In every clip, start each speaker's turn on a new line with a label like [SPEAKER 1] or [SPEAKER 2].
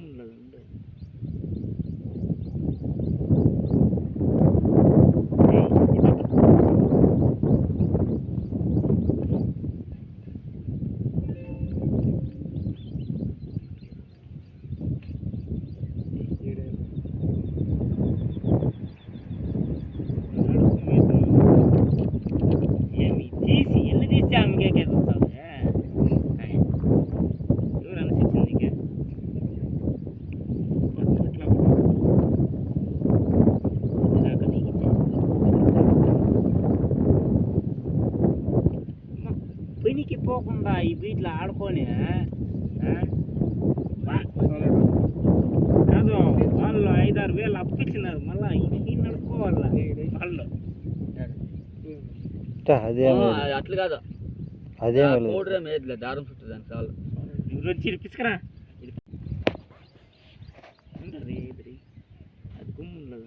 [SPEAKER 1] గుమ్ముండదు తీసి ఎన్ని తీస్తే ఆమెకే చూస్తావు ఎవరు అనిపించింది నీకే పనికి పోకుండా ఈ వీటిలో ఆడుకొని కాదు వాళ్ళు 5-6 వేలు అప్పించినారు మళ్ళీ ఇది నడుపుకోవాల వాళ్ళు అట్లా కాదు అదే పౌడర్ మేదులే దారం చుట్టూ దానికి చాలు ఇప్పుడు వచ్చి ఇరిపించుకరా అది గుమ్ముండదు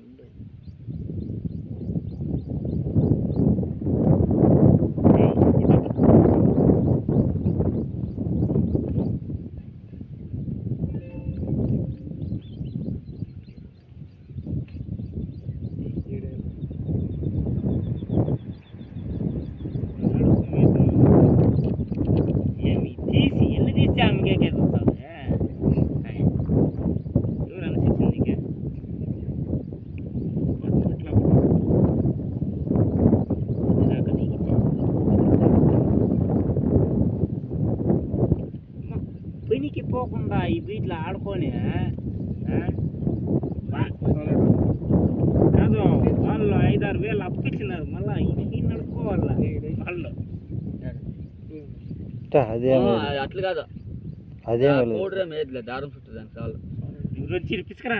[SPEAKER 1] తీసి ఎన్ని తీస్తే ఆమెకే చూస్తావు ఎవరు అనిపించింది నీకే పనికి పోకుండా ఈ వీటిలో ఆడుకొని కాదు వాళ్ళు 5-6 వేలు అప్పించినారు మళ్ళీ ఇది నడుపుకోవాల వాళ్ళు అట్లా కాదు అదే పౌడర్ మేదులే దారం చుట్టూ దానికి చాలు ఇప్పుడు వచ్చి ఇరిపించుకరా